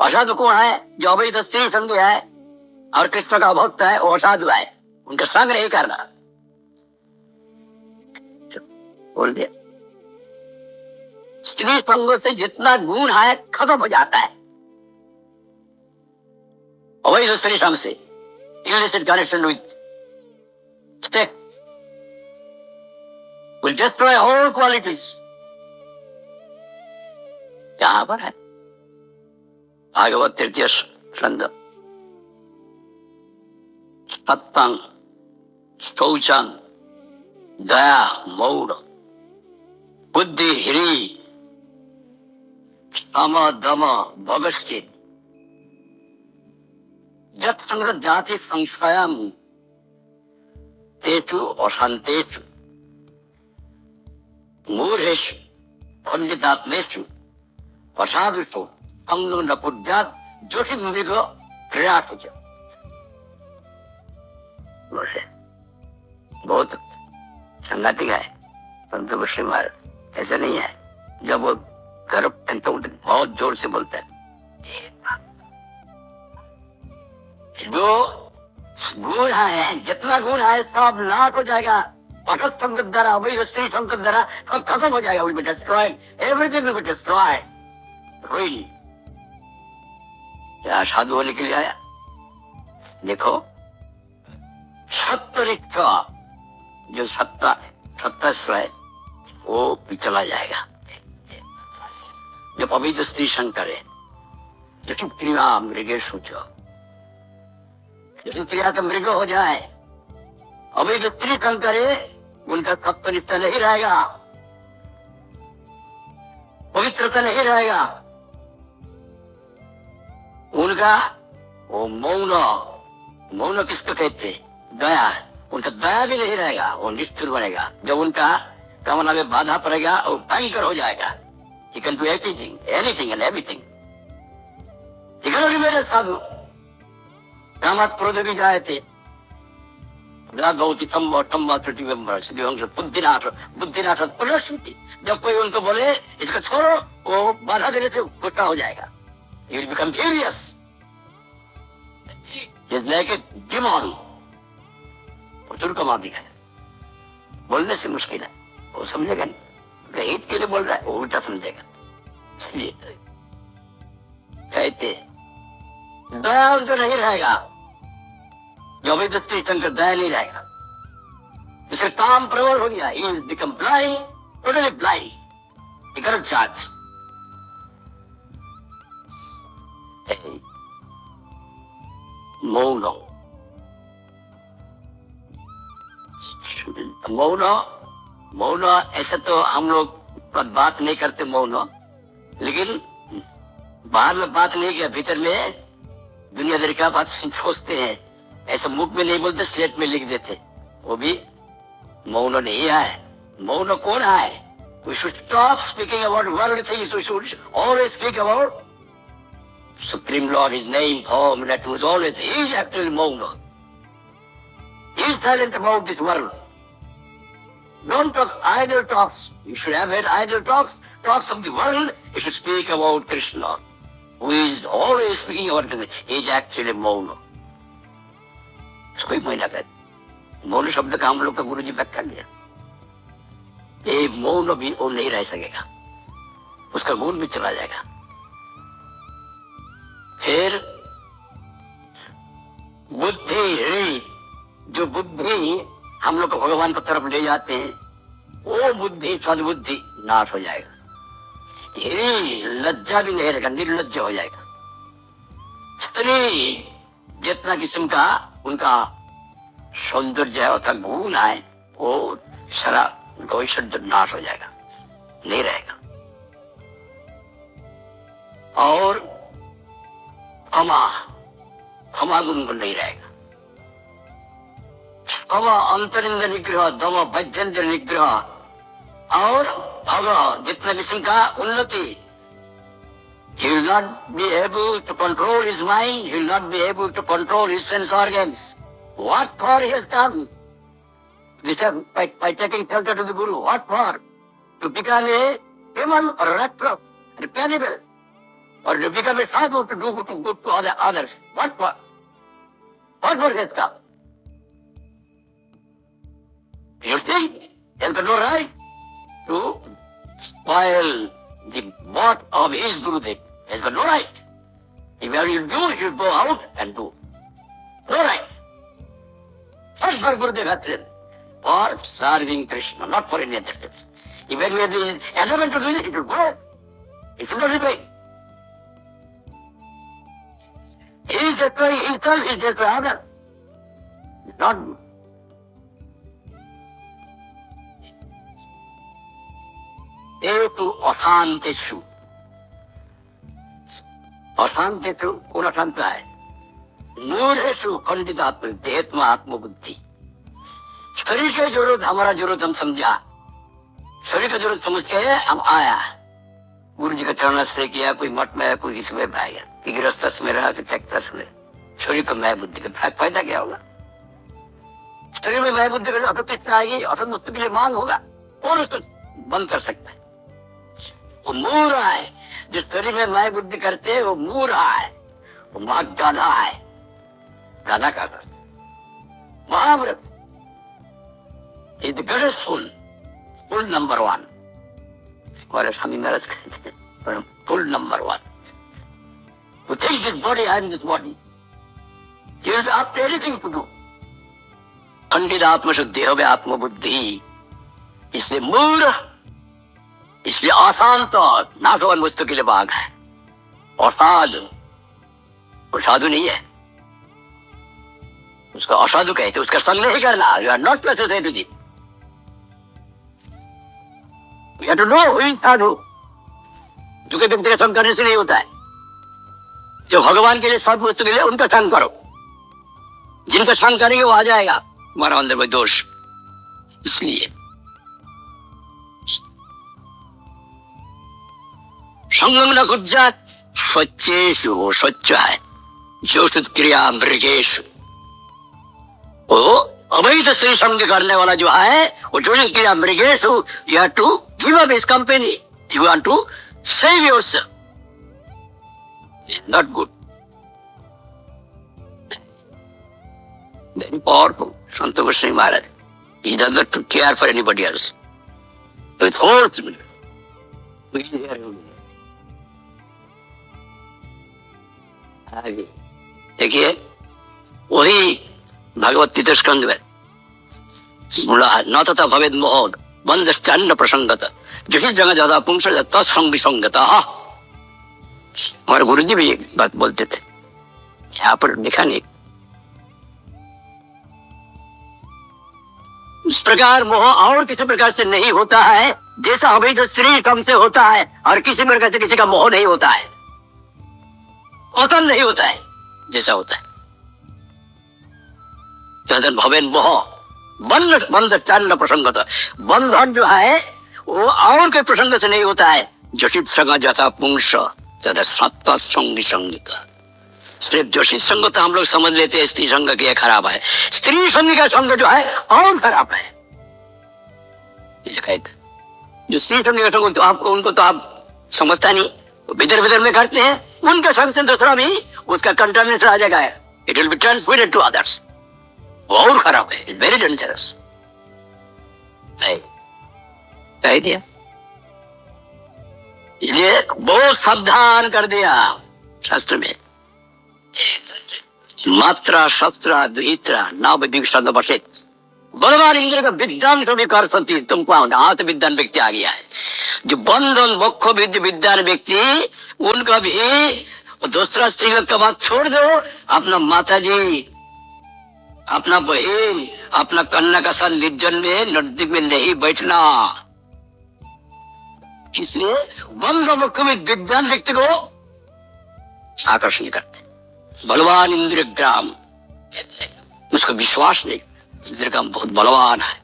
असाधु कौन है? जो अवैध स्त्री संग है और कृष्ण का भक्त है, वो असाधु है, उनका संग नहीं करना। बोल दिया स्त्री संग से जितना गुण है खत्म हो जाता है। अवैध स्त्री संग से illicit connection with sex will destroy all qualities। यहां पर है भागवत तृतीय स्कंद, सत्संग, शौचम, दया, मौन, बुद्धि, ह्री, सम, दम, भगश्चित, जत संग्रह जाति संशयम तेषु अशांतेषु मूढ़ेषु खंडितात्मेषु असाधुषु अंगो न कुर्यात् जोषि मृग क्रियासु च। बहुत संगति है, परंतु श्री महाराज ऐसा नहीं है। जब वो गर्भ बहुत जोर से बोलता है, जो गुण है, जितना गुण है सब नाश हो जाएगा। अटल संकट द्वारा, अवैध स्त्री संकट द्वारा सब खत्म हो जाएगा। will be destroyed, everything will be destroyed, really। क्या साधु होने के लिए आया? देखो सत्वरिक्त जो सत्ता है, सत्ता है, वो भी चला जाएगा। जब अवैध स्त्री संग करे, जब क्रिया मृगे सोचो, क्रिया का मृग हो जाए, अवैध स्त्री संग करे, उनका सत्वनिष्ठा नहीं रहेगा, पवित्रता नहीं रहेगा। उनका वो मौन, मौन किसको कहते? दया, उनका दया भी नहीं रहेगा, वो निष्ठुर बनेगा। जब उनका कामना में बाधा पड़ेगा, वो भयंकर हो जाएगा। He can do everything, anything and everything। He cannot remain a साधु। कामात क्रोध भी जाए थे, बुद्धिनाथ प्रदर्शित। जब कोई उनको बोले इसको छोड़ो, वो बाधा देने से गुस्सा हो जाएगा। He will become furious, just like a demon। पुत्र को मार दिया, बोलने से मुश्किल है, वो समझेगा नहीं। हित के लिए बोल रहा है, वो उल्टा समझेगा। इसलिए कहते दया उनको नहीं रहेगा, जो भी स्त्री संकट दया नहीं रहेगा। इसका काम प्रबल हो गया, he will become blind, totally blind, he cannot judge। मौन, मौन, मौन ऐसे तो हम लोग बात नहीं करते मौन, लेकिन बाहर में बात नहीं किया, भीतर में दुनियादारी का बात सोचते हैं। ऐसा मुख में नहीं बोलते, स्लेट में लिख देते, वो भी मौन नहीं है। मौन कौन है? We should stop speaking about worldly things, we should always speak about Supreme Lord, His name, form, that was always, He is actually mauno। He is silent about this world। Don't talk idle talks, you should have had idle talks, talks of the world, you should speak about Krishna, who is always speaking about Krishna, He is actually mauno। उसको ही महीना कहते। मौन शब्द का हम लोग का गुरु जी व्याख्या किया, ये मौन भी वो नहीं रह सकेगा, उसका गुण भी चला जाएगा। फिर बुद्धि, जो बुद्धि हम लोग को भगवान की तरफ ले जाते हैं, वो बुद्धि सद्बुद्धि नाश हो जाएगा। ये लज्जा भी नहीं रहेगा, निर्लज्ज हो जाएगा। स्त्री जितना किस्म का उनका सौंदर्य है, गुण है, वो सारा गौशब्द नाश हो जाएगा, नहीं रहेगा। और क्षमा गुण नहीं रहेगा। क्षमा अंतरिंद निग्रह, दम भजंत्र निग्रह, और भव जितना किस्म का उन्नति। He will not be able to control his mind, he will not be able to control his sense organs। What for he has done? By taking shelter to the Guru, what for? To become a human or a rector, repentable, or you become a sadhu to do good to others. What for this come? You see, he has got no right to spoil the birth of his Gurudev. He has got no right. If you do, you go out and do. No right. First for Gurudev has written, for serving Krishna, not for any other things. If when we have the element to do it, it will go. It should not remain. He is destroying himself, he is destroying others. Not good. Tetu अशांतेषु अशांतेषु कौन अशांत है मूढ़ेषु खंडित आत्म देहत्म आत्मबुद्धि शरीर की जरूरत हमारा जरूरत हम समझा शरीर का जरूरत समझ के हम आया गुरु जी का चरणाश्रय किया कोई मठ में कोई किसी में भाग गया कि गृहस्थ में रहा कि त्यक्ता में शरीर को मैं बुद्धि का फायदा क्या होगा शरीर में मैं बुद्धि का अप्रतिष्ठा आएगी असंतुष्टि के लिए मांग होगा कौन उसको बंद कर सकता है वो मुंह रहा है जो शरीर में मैं बुद्धि करते है वो मुंह रहा है वो माँ गाधा है गाधा का महाव्रत is the greatest full number 1 हमारे स्वामी महाराज कहते हैं full number 1 who thinks this body I am this body he will have anything to do खंडित आत्मशुद्धि हो आत्मबुद्धि इसलिए मूढ़ इसलिए अशांत नाशवान वस्तु के लिए भाग है और साधु वो साधु नहीं है उसका असाधु कहते उसका संग नहीं करना you are not plus to the you have to know who is sadhu क्योंकि व्यक्ति का संग करने से नहीं होता है जो भगवान के लिए सब वस्तु के लिए उनका संग करो जिनका संग करेंगे वो आ जाएगा हमारा अंदर कोई दोष इसलिए संगम न कुज्जात स्वच्छेषु वो स्वच्छ है जोषित क्रिया मृगेशु वो अवैध स्त्री संग करने वाला जो है वो जोषित क्रिया मृगेशु you have to give up his company you want to save yourself it's not good very powerful संत गोस्वामी महाराज he does not care for anybody else with force देखिए वही भगवत तृतीय स्कंद में न तथा भवेद मोह बंध चन्न प्रसंगत जिस जगह ज्यादा पुंस तत्संग विसंगत हमारे गुरु जी भी एक बात बोलते थे यहाँ पर लिखा नहीं इस प्रकार मोह और किसी प्रकार से नहीं होता है जैसा अवैध स्त्री कम से होता है और किसी प्रकार से किसी का मोह नहीं होता है पतन नहीं होता है जैसा होता है भवेन मोह बंध चन्न प्रसंगत बंधन जो है वो और कोई प्रसंग से नहीं होता है जोषित संग जैसा पुंस ज्यादा सत्ता संगी संगित सिर्फ जोषित संग तो हम लोग समझ लेते हैं स्त्री संग के खराब है स्त्री संग का संग जो है और खराब है इसे कहते जो स्त्री संग का संग तो आपको उनको तो आप समझता नहीं भीतर भीतर में करते हैं उनका संग से दूसरा भी उसका कंटामिनेशन आ जाएगा it will be transmitted to others वो और खराब है इट्स वेरी डेंजरस कह दिया इसलिए बहुत सावधान कर दिया शास्त्र में मात्रा शस्त्र द्वित्रा नव विषद बसित बलवान इंद्र का विद्वान भी कर सकती तुमको हाथ विद्वान व्यक्ति आ गया है जो बंधन मोक्ष विद्वान व्यक्ति उनका भी दूसरा स्त्री का बात छोड़ दो अपना माता जी अपना बहन अपना कन्या का साथ निर्जन में नजदीक में नहीं बैठना इसलिए बंधन मोक्ष विद्वान व्यक्ति को आकर्षण करते बलवान इंद्र ग्राम उसको विश्वास नहीं इंद्र का बहुत बलवान है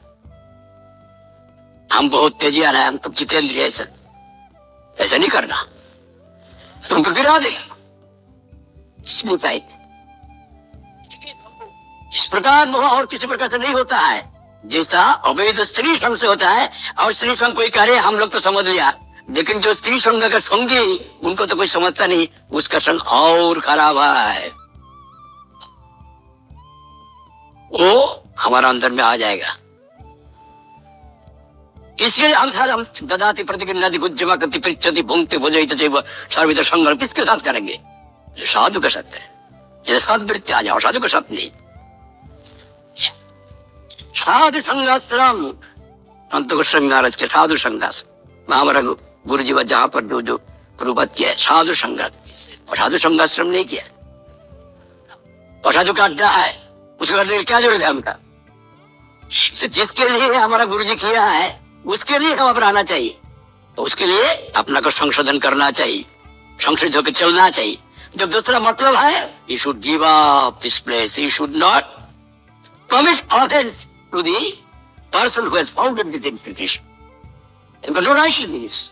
हम बहुत तेजियान है हम तो जितेंद्रिय ऐसा नहीं करना तुमको गिरा देगा इस प्रकार मोह और किसी प्रकार से नहीं होता है जैसा अवैध स्त्री संग से होता है और स्त्री संग कोई करे हम लोग तो समझ लिया लेकिन जो स्त्री संग का संगी उनको तो कोई समझता नहीं, उसका संग और खराब है, वो हमारा अंदर में आ जाएगा। इसलिए हम ददाति प्रतिगृह्णाति गुज्जमा कृति पृच्छति भुंक्ति भोजयति चैव सर्वित संग किसके साथ करेंगे? जो साधु के साथ है, जैसे सद्वृत्ति आ जाओ, साधु के साथ नहीं। साधु संगाश्रम, संत गोस्वामी महाराज के साधु संगाश्रम, हमारा गुरु जी जहां पर जो प्रभुपत किया है साधु संगाश्रम, और साधु संगाश्रम नहीं किया, और साधु का अड्डा है, उसके करने क्या जरूरत है हमका? जिसके लिए हमारा गुरु जी किया है उसके लिए हम अपनाना चाहिए, तो उसके लिए अपना को संशोधन करना चाहिए, संशोधित होकर चलना चाहिए। जब दूसरा मतलब है, you should give up this place, you should not commit offense to the person who has founded this institution. No right in this.